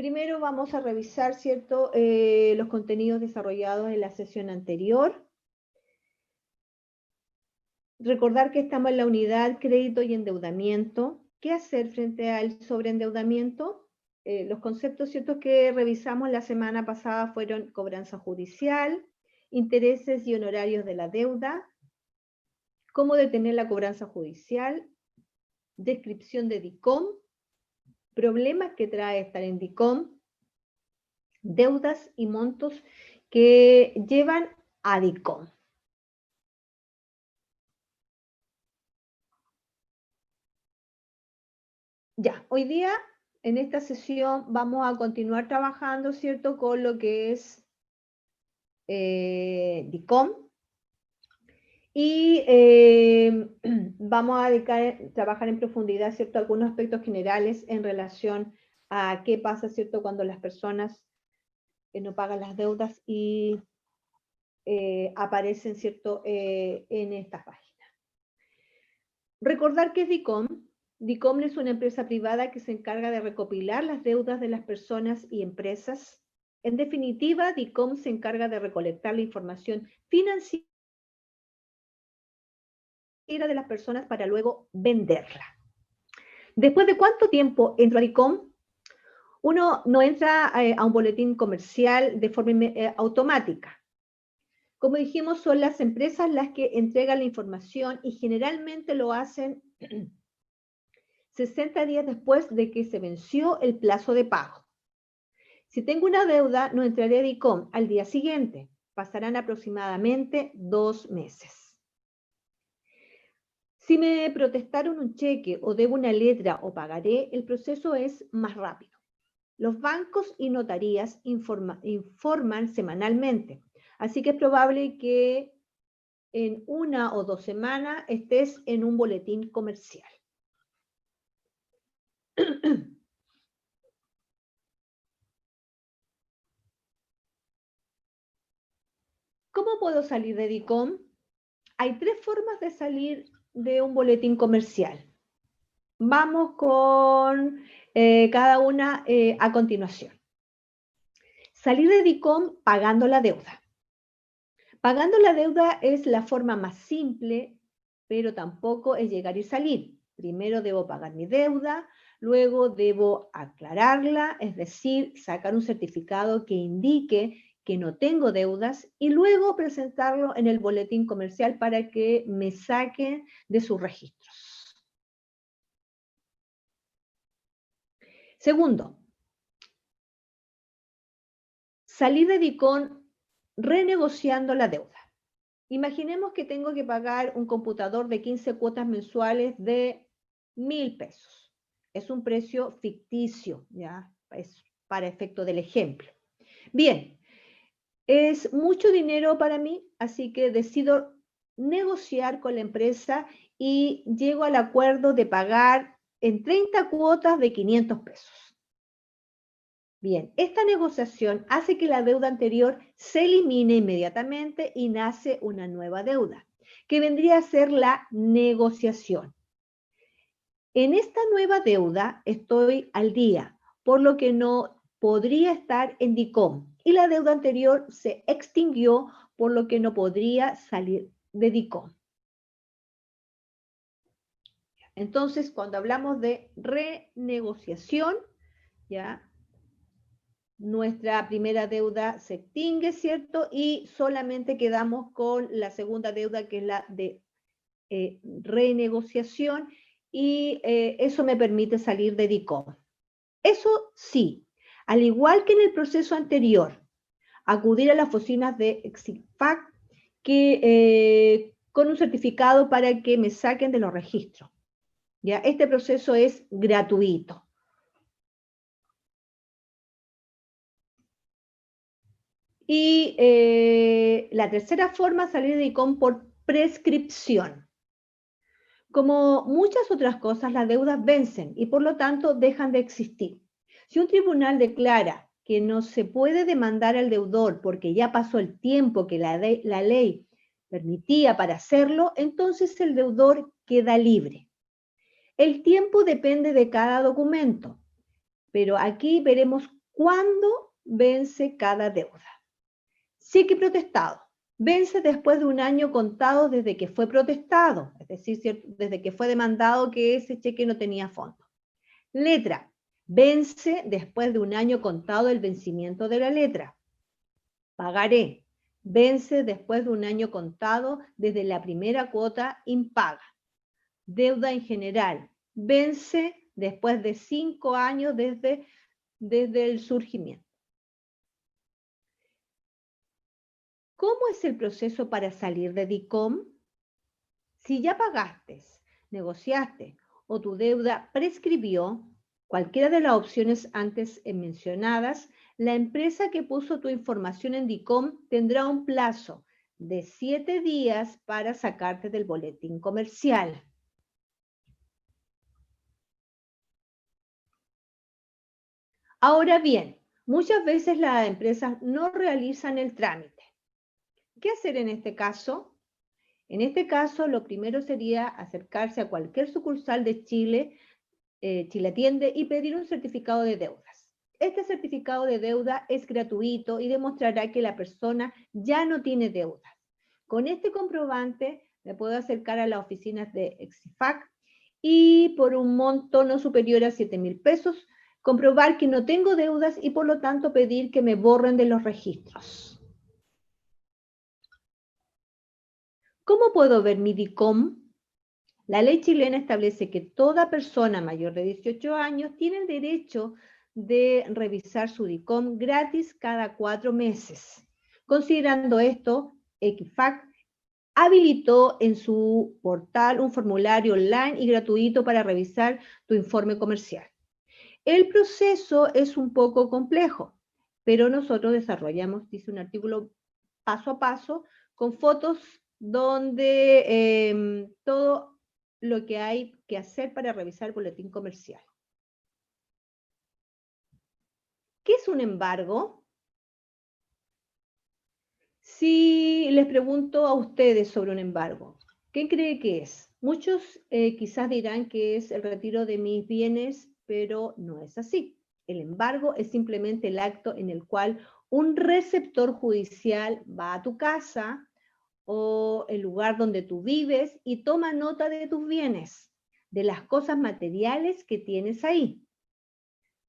Primero vamos a revisar, ¿cierto?, los contenidos desarrollados en la sesión anterior. Recordar que estamos en la unidad crédito y endeudamiento. ¿Qué hacer frente al sobreendeudamiento? Los conceptos, ¿cierto?, que revisamos la semana pasada fueron cobranza judicial, intereses y honorarios de la deuda, cómo detener la cobranza judicial, descripción de DICOM, problemas que trae estar en DICOM, deudas y montos que llevan a DICOM. Ya, hoy día en esta sesión vamos a continuar trabajando, ¿cierto?, con lo que es DICOM. Y vamos a trabajar en profundidad, ¿cierto?, algunos aspectos generales en relación a qué pasa, ¿cierto?, cuando las personas no pagan las deudas y aparecen, ¿cierto?, en esta página. Recordar que es DICOM. DICOM es una empresa privada que se encarga de recopilar las deudas de las personas y empresas. En definitiva, DICOM se encarga de recolectar la información financiera de las personas para luego venderla. ¿Después de cuánto tiempo entro a DICOM? Uno no entra a un boletín comercial de forma automática. Como dijimos, son las empresas las que entregan la información y generalmente lo hacen 60 días después de que se venció el plazo de pago. Si tengo una deuda, no entraré a DICOM al día siguiente. Pasarán aproximadamente 2 meses. Si me protestaron un cheque o debo una letra o pagaré, el proceso es más rápido. Los bancos y notarías informan semanalmente, así que es probable que en 1 o 2 semanas estés en un boletín comercial. ¿Cómo puedo salir de DICOM? Hay 3 formas de salir de un boletín comercial. Vamos con cada una a continuación. Salir de DICOM pagando la deuda. Pagando la deuda es la forma más simple, pero tampoco es llegar y salir. Primero debo pagar mi deuda, luego debo aclararla, es decir, sacar un certificado que indique que no tengo deudas y luego presentarlo en el boletín comercial para que me saquen de sus registros. Segundo, salir de DICOM renegociando la deuda. Imaginemos que tengo que pagar un computador de 15 cuotas mensuales de 1.000 pesos. Es un precio ficticio, ¿ya? Es para efecto del ejemplo. Bien, es mucho dinero para mí, así que decido negociar con la empresa y llego al acuerdo de pagar en 30 cuotas de 500 pesos. Bien, esta negociación hace que la deuda anterior se elimine inmediatamente y nace una nueva deuda, que vendría a ser la negociación. En esta nueva deuda estoy al día, por lo que no podría estar en DICOM, y la deuda anterior se extinguió, por lo que no podría salir de DICOM. Entonces, cuando hablamos de renegociación, ¿ya?, nuestra primera deuda se extingue, ¿cierto? Y solamente quedamos con la segunda deuda, que es la de renegociación, y eso me permite salir de DICOM. Eso sí, al igual que en el proceso anterior, acudir a las oficinas de Eximfac con un certificado para que me saquen de los registros. ¿Ya? Este proceso es gratuito. Y la tercera forma, salir de DICOM por prescripción. Como muchas otras cosas, las deudas vencen y por lo tanto dejan de existir. Si un tribunal declara que no se puede demandar al deudor porque ya pasó el tiempo que la ley permitía para hacerlo, entonces el deudor queda libre. El tiempo depende de cada documento, pero aquí veremos ¿Cuándo vence cada deuda? Cheque protestado. Vence después de un año contado desde que fue protestado, es decir, desde que fue demandado que ese cheque no tenía fondo. Letra. Vence después de un año contado del vencimiento de la letra. Pagaré. Vence después de un año contado desde la primera cuota impaga. Deuda en general. Vence después de 5 años desde el surgimiento. ¿Cómo es el proceso para salir de DICOM? Si ya pagaste, negociaste o tu deuda prescribió, cualquiera de las opciones antes mencionadas, la empresa que puso tu información en DICOM tendrá un plazo de 7 días para sacarte del boletín comercial. Ahora bien, muchas veces las empresas no realizan el trámite. ¿Qué hacer en este caso? En este caso, lo primero sería acercarse a cualquier sucursal de Chile, Chile Atiende, y pedir un certificado de deudas. Este certificado de deuda es gratuito y demostrará que la persona ya no tiene deudas. Con este comprobante me puedo acercar a las oficinas de Exifac y por un monto no superior a 7.000 pesos, comprobar que no tengo deudas y por lo tanto pedir que me borren de los registros. ¿Cómo puedo ver mi DICOM? La ley chilena establece que toda persona mayor de 18 años tiene el derecho de revisar su DICOM gratis cada 4 meses. Considerando esto, Equifax habilitó en su portal un formulario online y gratuito para revisar tu informe comercial. El proceso es un poco complejo, pero nosotros desarrollamos, dice un artículo paso a paso, con fotos donde todo lo que hay que hacer para revisar el boletín comercial. ¿Qué es un embargo? Si les pregunto a ustedes sobre un embargo, ¿qué cree que es? Muchos quizás dirán que es el retiro de mis bienes, pero no es así. El embargo es simplemente el acto en el cual un receptor judicial va a tu casa o el lugar donde tú vives y toma nota de tus bienes, de las cosas materiales que tienes ahí.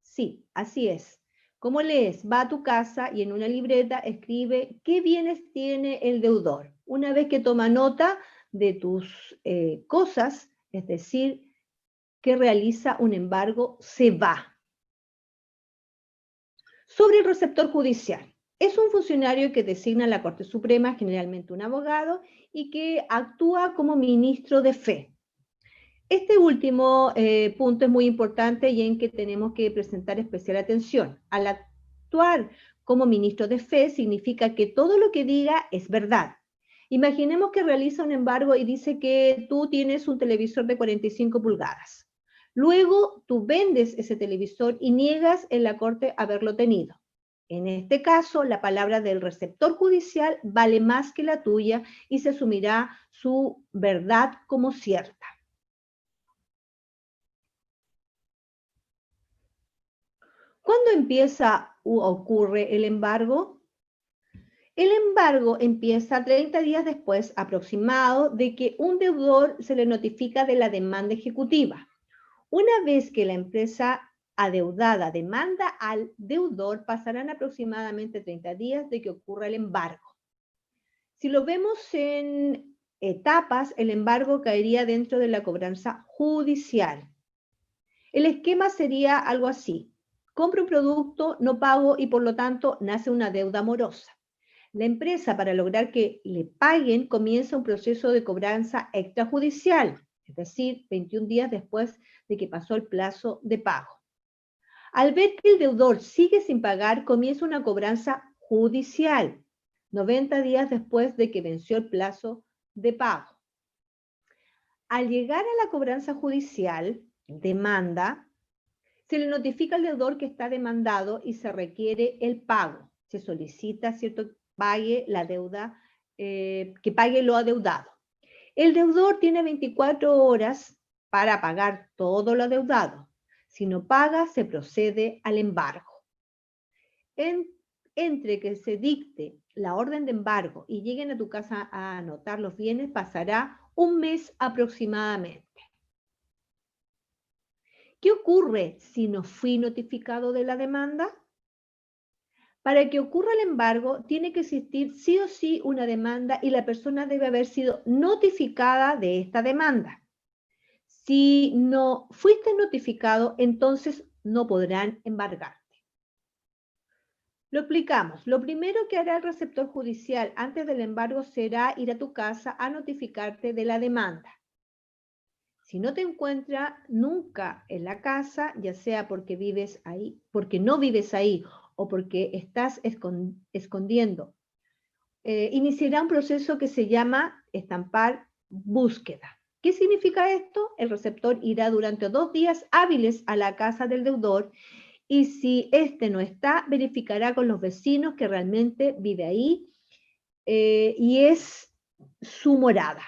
Sí, así es. ¿Cómo lees? Va a tu casa y en una libreta escribe qué bienes tiene el deudor. Una vez que toma nota de tus cosas, es decir, que realiza un embargo, se va. Sobre el receptor judicial. Es un funcionario que designa la Corte Suprema, generalmente un abogado, y que actúa como ministro de fe. Este último punto es muy importante y en que tenemos que presentar especial atención. Al actuar como ministro de fe significa que todo lo que diga es verdad. Imaginemos que realiza un embargo y dice que tú tienes un televisor de 45 pulgadas. Luego tú vendes ese televisor y niegas en la corte haberlo tenido. En este caso, la palabra del receptor judicial vale más que la tuya y se asumirá su verdad como cierta. ¿Cuándo empieza o ocurre el embargo? El embargo empieza 30 días después aproximado de que un deudor se le notifica de la demanda ejecutiva. Una vez que la empresa adeudada demanda al deudor, pasarán aproximadamente 30 días de que ocurra el embargo. Si lo vemos en etapas, el embargo caería dentro de la cobranza judicial. El esquema sería algo así. Compro un producto, no pago y por lo tanto nace una deuda morosa. La empresa, para lograr que le paguen, comienza un proceso de cobranza extrajudicial, es decir, 21 días después de que pasó el plazo de pago. Al ver que el deudor sigue sin pagar, comienza una cobranza judicial, 90 días después de que venció el plazo de pago. Al llegar a la cobranza judicial, demanda, se le notifica al deudor que está demandado y se requiere el pago. Se solicita, ¿cierto?, pague la deuda, que pague lo adeudado. El deudor tiene 24 horas para pagar todo lo adeudado. Si no paga, se procede al embargo. entre que se dicte la orden de embargo y lleguen a tu casa a anotar los bienes, pasará un mes aproximadamente. ¿Qué ocurre si no fui notificado de la demanda? Para que ocurra el embargo, tiene que existir sí o sí una demanda y la persona debe haber sido notificada de esta demanda. Si no fuiste notificado, entonces no podrán embargarte. Lo explicamos. Lo primero que hará el receptor judicial antes del embargo será ir a tu casa a notificarte de la demanda. Si no te encuentra nunca en la casa, ya sea porque vives ahí, porque no vives ahí o porque estás escondiendo, iniciará un proceso que se llama estampar búsqueda. ¿Qué significa esto? El receptor irá durante 2 días hábiles a la casa del deudor y si éste no está, verificará con los vecinos que realmente vive ahí y es su morada.